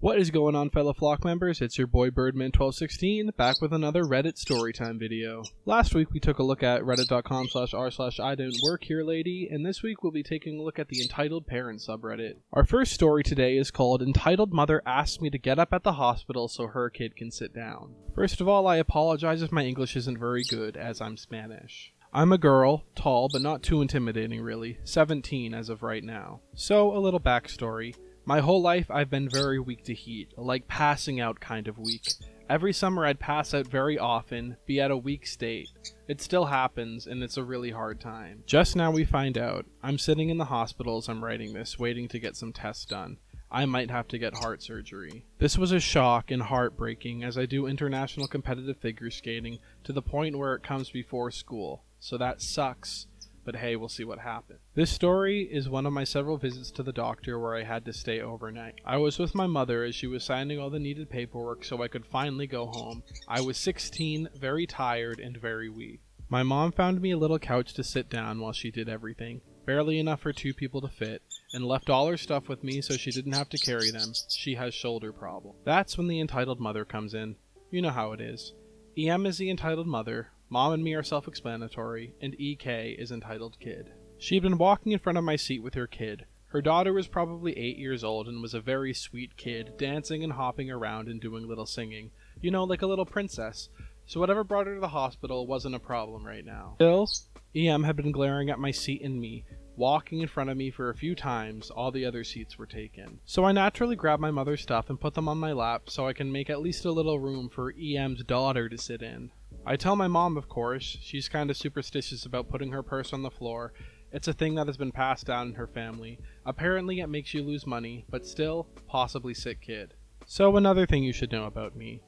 What is going on, fellow flock members? It's your boy Birdman1216 back with another Reddit storytime video. Last week we took a look at reddit.com/r/I-don't-work-here-lady, and this week we'll be taking a look at the Entitled Parents subreddit. Our first story today is called Entitled Mother Asked Me to Get Up at the Hospital So Her Kid Can Sit Down. First of all, I apologize if my English isn't very good, as I'm Spanish. I'm a girl, tall but not too intimidating really, 17 as of right now. So, a little backstory. My whole life I've been very weak to heat, like passing out kind of weak. Every summer I'd pass out very often, be at a weak state. It still happens, and it's a really hard time. Just now we find out. I'm sitting in the hospital as I'm writing this, waiting to get some tests done. I might have to get heart surgery. This was a shock and heartbreaking as I do international competitive figure skating to the point where it comes before school. So that sucks. But hey, we'll see what happens. This story is one of my several visits to the doctor where I had to stay overnight. I was with my mother as she was signing all the needed paperwork so I could finally go home. I was 16, very tired, and very weak. My mom found me a little couch to sit down while she did everything, barely enough for 2 people to fit, and left all her stuff with me so she didn't have to carry them. She has shoulder problems. That's when the entitled mother comes in. You know how it is. EM is the entitled mother. Mom and me are self-explanatory, and EK is entitled kid. She'd been walking in front of my seat with her kid. Her daughter was probably 8 years old and was a very sweet kid, dancing and hopping around and doing little singing. You know, like a little princess. So whatever brought her to the hospital wasn't a problem right now. Still, EM had been glaring at my seat and me, walking in front of me for a few times. All the other seats were taken. So I naturally grabbed my mother's stuff and put them on my lap so I can make at least a little room for EM's daughter to sit in. I tell my mom, of course. She's kind of superstitious about putting her purse on the floor. It's a thing that has been passed down in her family. Apparently it makes you lose money, but still, possibly sick kid. So another thing you should know about me.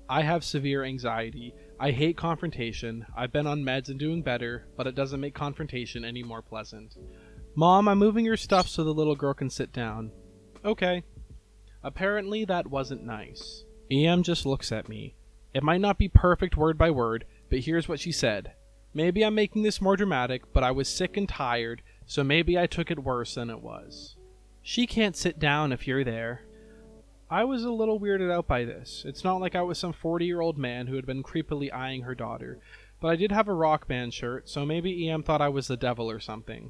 I have severe anxiety. I hate confrontation. I've been on meds and doing better, but it doesn't make confrontation any more pleasant. Mom, I'm moving your stuff so the little girl can sit down. Okay. Apparently that wasn't nice. EM just looks at me. It might not be perfect word by word, but here's what she said. Maybe I'm making this more dramatic, but I was sick and tired, so maybe I took it worse than it was. She can't sit down if you're there. I was a little weirded out by this. It's not like I was some 40-year-old man who had been creepily eyeing her daughter, but I did have a rock band shirt, so maybe EM thought I was the devil or something.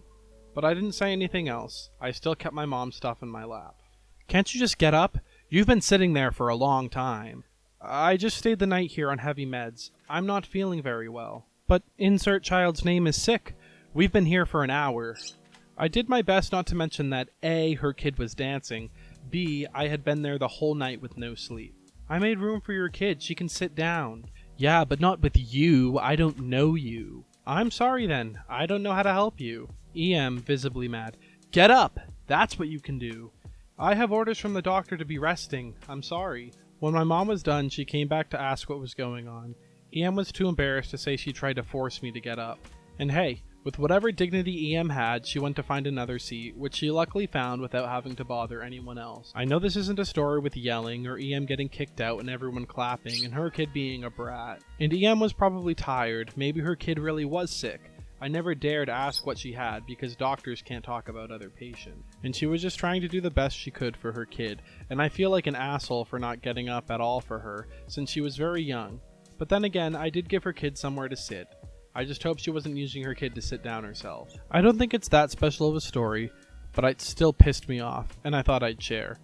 But I didn't say anything else. I still kept my mom's stuff in my lap. Can't you just get up? You've been sitting there for a long time. I just stayed the night here on heavy meds. I'm not feeling very well. But insert child's name is sick. We've been here for an hour. I did my best not to mention that A, her kid was dancing, B, I had been there the whole night with no sleep. I made room for your kid. She can sit down. Yeah, but not with you. I don't know you. I'm sorry then. I don't know how to help you. EM, visibly mad. Get up! That's what you can do. I have orders from the doctor to be resting. I'm sorry. When my mom was done, she came back to ask what was going on. EM was too embarrassed to say she tried to force me to get up. And hey, with whatever dignity EM had, she went to find another seat, which she luckily found without having to bother anyone else. I know this isn't a story with yelling or EM getting kicked out and everyone clapping and her kid being a brat. And EM was probably tired. Maybe her kid really was sick. I never dared ask what she had because doctors can't talk about other patients. And she was just trying to do the best she could for her kid, and I feel like an asshole for not getting up at all for her since she was very young. But then again, I did give her kid somewhere to sit. I just hope she wasn't using her kid to sit down herself. I don't think it's that special of a story, but it still pissed me off, and I thought I'd share.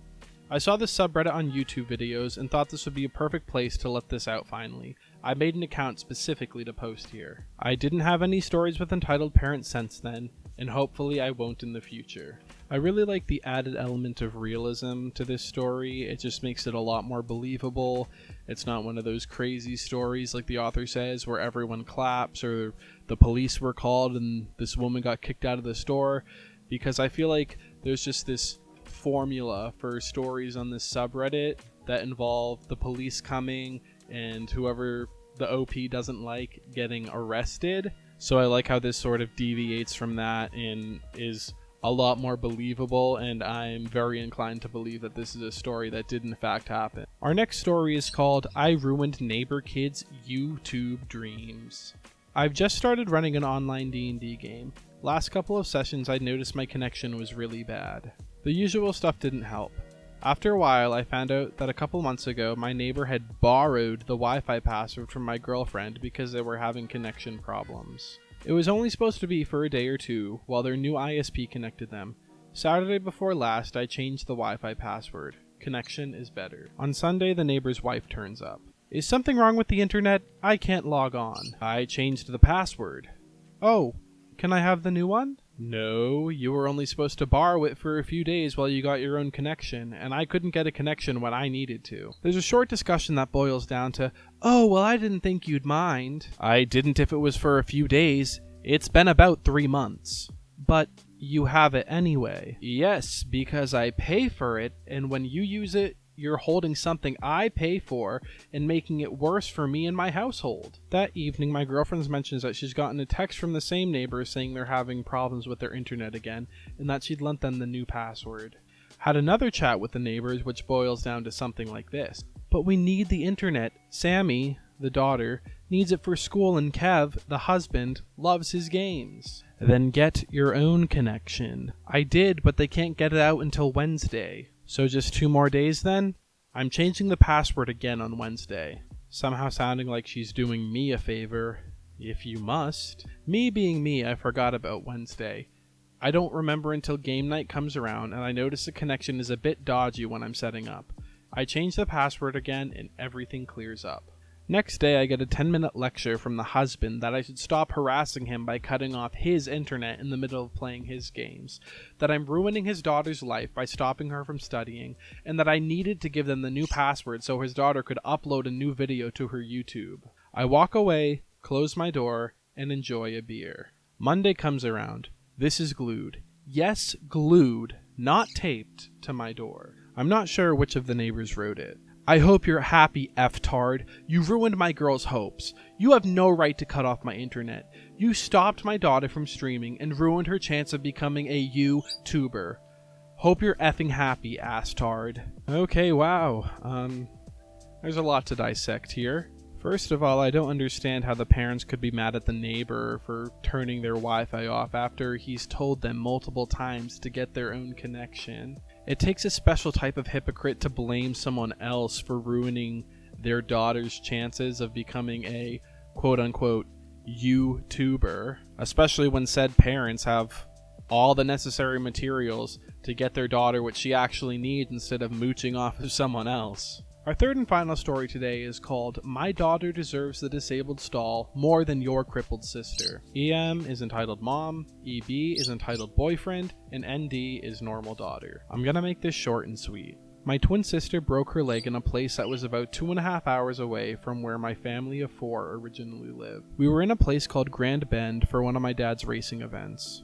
I saw this subreddit on YouTube videos and thought this would be a perfect place to let this out finally. I made an account specifically to post here. I didn't have any stories with entitled parents since then, and hopefully I won't in the future. I really like the added element of realism to this story. It just makes it a lot more believable. It's not one of those crazy stories like the author says where everyone claps or the police were called and this woman got kicked out of the store, because I feel like there's just this formula for stories on this subreddit that involve the police coming and whoever the OP doesn't like getting arrested. So I like how this sort of deviates from that and is a lot more believable, and I'm very inclined to believe that this is a story that did in fact happen. Our next story is called I Ruined Neighbor Kid's YouTube Dreams. I've just started running an online D&D game. Last couple of sessions I noticed my connection was really bad. The usual stuff didn't help. After a while, I found out that a couple months ago, my neighbor had borrowed the Wi-Fi password from my girlfriend because they were having connection problems. It was only supposed to be for a day or two while their new ISP connected them. Saturday before last, I changed the Wi-Fi password. Connection is better. On Sunday, the neighbor's wife turns up. Is something wrong with the internet? I can't log on. I changed the password. Oh, can I have the new one? No, you were only supposed to borrow it for a few days while you got your own connection, and I couldn't get a connection when I needed to. There's a short discussion that boils down to, oh, well, I didn't think you'd mind. I didn't if it was for a few days. It's been about 3 months. But you have it anyway. Yes, because I pay for it, and when you use it, you're holding something I pay for and making it worse for me and my household. That evening, my girlfriend mentions that she's gotten a text from the same neighbor saying they're having problems with their internet again and that she'd lent them the new password. Had another chat with the neighbors, which boils down to something like this. But we need the internet. Sammy, the daughter, needs it for school, and Kev, the husband, loves his games. Then get your own connection. I did, but they can't get it out until Wednesday. So just 2 more days then? I'm changing the password again on Wednesday. Somehow sounding like she's doing me a favor. If you must. Me being me, I forgot about Wednesday. I don't remember until game night comes around, and I notice the connection is a bit dodgy when I'm setting up. I change the password again, and everything clears up. Next day, I get a 10-minute lecture from the husband that I should stop harassing him by cutting off his internet in the middle of playing his games, that I'm ruining his daughter's life by stopping her from studying, and that I needed to give them the new password so his daughter could upload a new video to her YouTube. I walk away, close my door, and enjoy a beer. Monday comes around. This is glued. Yes, glued, not taped, to my door. I'm not sure which of the neighbors wrote it. I hope you're happy, F-tard. You ruined my girl's hopes. You have no right to cut off my internet. You stopped my daughter from streaming and ruined her chance of becoming a YouTuber. Hope you're effing happy, ass-tard. Okay, wow. There's a lot to dissect here. First of all, I don't understand how the parents could be mad at the neighbor for turning their Wi-Fi off after he's told them multiple times to get their own connection. It takes a special type of hypocrite to blame someone else for ruining their daughter's chances of becoming a quote-unquote YouTuber, especially when said parents have all the necessary materials to get their daughter what she actually needs instead of mooching off of someone else. Our third and final story today is called My Daughter Deserves the Disabled Stall More Than Your Crippled Sister. EM is entitled Mom, EB is entitled Boyfriend, and ND is Normal Daughter. I'm gonna make this short and sweet. My twin sister broke her leg in a place that was about 2.5 hours away from where my family of 4 originally lived. We were in a place called Grand Bend for one of my dad's racing events.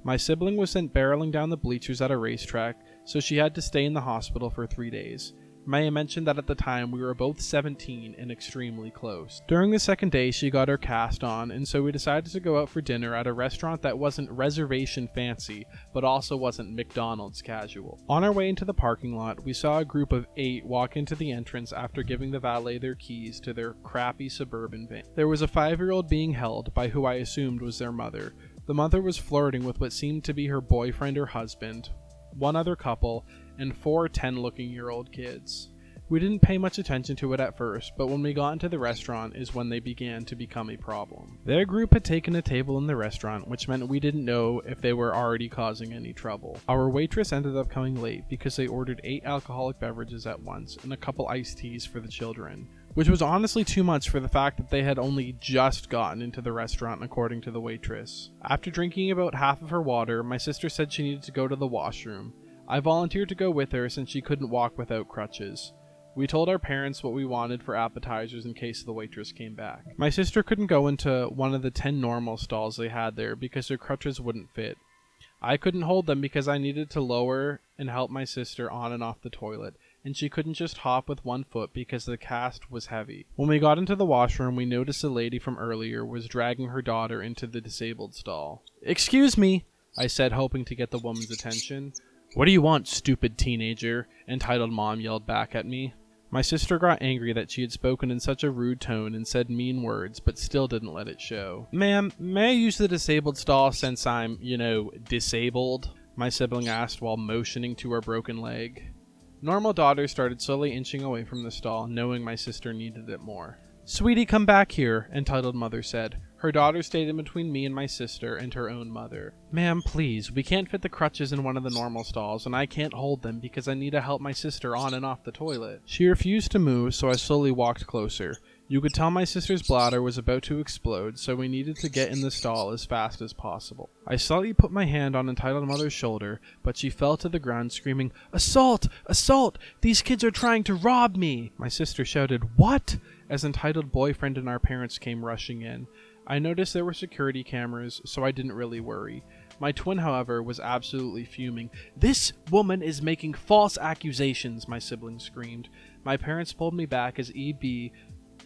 My sibling was sent barreling down the bleachers at a racetrack, so she had to stay in the hospital for 3 days. May I mention that at the time we were both 17 and extremely close. During the second day, she got her cast on, and so we decided to go out for dinner at a restaurant that wasn't reservation fancy, but also wasn't McDonald's casual. On our way into the parking lot, we saw a group of 8 walk into the entrance after giving the valet their keys to their crappy suburban van. There was a 5-year-old being held by who I assumed was their mother. The mother was flirting with what seemed to be her boyfriend or husband, 1 other couple, and 4 10-looking-year-old kids. We didn't pay much attention to it at first, but when we got into the restaurant is when they began to become a problem. Their group had taken a table in the restaurant, which meant we didn't know if they were already causing any trouble. Our waitress ended up coming late because they ordered 8 alcoholic beverages at once and a couple iced teas for the children, which was honestly too much for the fact that they had only just gotten into the restaurant, according to the waitress. After drinking about half of her water, my sister said she needed to go to the washroom. I volunteered to go with her since she couldn't walk without crutches. We told our parents what we wanted for appetizers in case the waitress came back. My sister couldn't go into one of the 10 normal stalls they had there because her crutches wouldn't fit. I couldn't hold them because I needed to lower and help my sister on and off the toilet, and she couldn't just hop with 1 foot because the cast was heavy. When we got into the washroom, we noticed a lady from earlier was dragging her daughter into the disabled stall. "Excuse me," I said, hoping to get the woman's attention. "What do you want, stupid teenager?" Entitled Mom yelled back at me. My sister got angry that she had spoken in such a rude tone and said mean words, but still didn't let it show. "Ma'am, may I use the disabled stall since I'm, disabled?" My sibling asked while motioning to her broken leg. Normal daughter started slowly inching away from the stall, knowing my sister needed it more. "Sweetie, come back here," entitled mother said. Her daughter stayed in between me and my sister and her own mother. "Ma'am, please, we can't fit the crutches in one of the normal stalls, and I can't hold them because I need to help my sister on and off the toilet." She refused to move, so I slowly walked closer. You could tell my sister's bladder was about to explode, so we needed to get in the stall as fast as possible. I slightly put my hand on entitled mother's shoulder, but she fell to the ground screaming, "Assault! Assault! These kids are trying to rob me!" My sister shouted, "What?" as entitled boyfriend and our parents came rushing in. I noticed there were security cameras, so I didn't really worry. My twin, however, was absolutely fuming. "This woman is making false accusations," my sibling screamed. My parents pulled me back as EB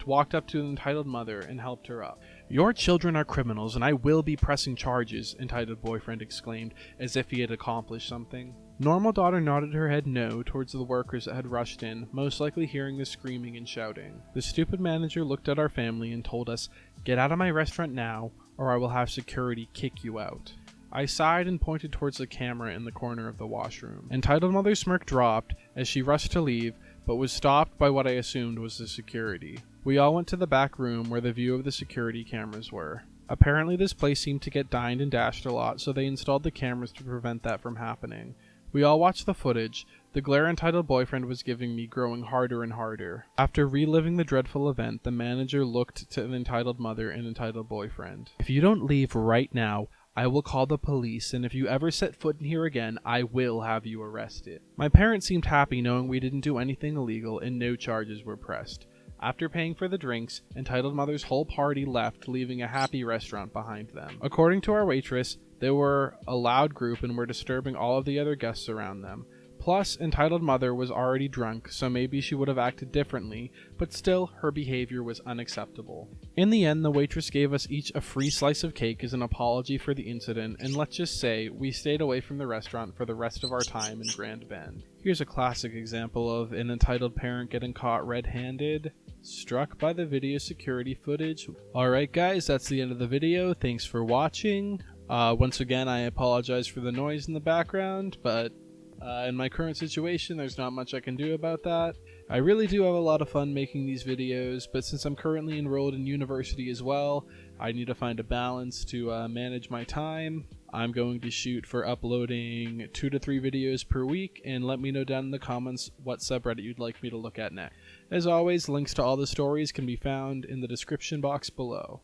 walked up to the entitled mother and helped her up. "Your children are criminals, and I will be pressing charges," entitled boyfriend exclaimed, as if he had accomplished something. Normal daughter nodded her head no towards the workers that had rushed in, most likely hearing the screaming and shouting. The stupid manager looked at our family and told us, "Get out of my restaurant now, or I will have security kick you out." I sighed and pointed towards the camera in the corner of the washroom. Entitled mother's smirk dropped as she rushed to leave, but was stopped by what I assumed was the security. We all went to the back room where the view of the security cameras were. Apparently this place seemed to get dined and dashed a lot, so they installed the cameras to prevent that from happening. We all watched the footage, the glare entitled boyfriend was giving me growing harder and harder. After reliving the dreadful event, the manager looked to the entitled mother and entitled boyfriend. "If you don't leave right now, I will call the police, and if you ever set foot in here again, I will have you arrested." My parents seemed happy knowing we didn't do anything illegal and no charges were pressed. After paying for the drinks, entitled mother's whole party left, leaving a happy restaurant behind them. According to our waitress, they were a loud group and were disturbing all of the other guests around them. Plus, entitled mother was already drunk, so maybe she would have acted differently, but still, her behavior was unacceptable. In the end, the waitress gave us each a free slice of cake as an apology for the incident, and let's just say, we stayed away from the restaurant for the rest of our time in Grand Bend. Here's a classic example of an entitled parent getting caught red-handed. Struck by the video security footage. Alright guys, that's the end of the video. Thanks for watching. Once again, I apologize for the noise in the background, but in my current situation, there's not much I can do about that. I really do have a lot of fun making these videos, but since I'm currently enrolled in university as well, I need to find a balance to manage my time. I'm going to shoot for uploading 2 to 3 videos per week, and let me know down in the comments what subreddit you'd like me to look at next. As always, links to all the stories can be found in the description box below.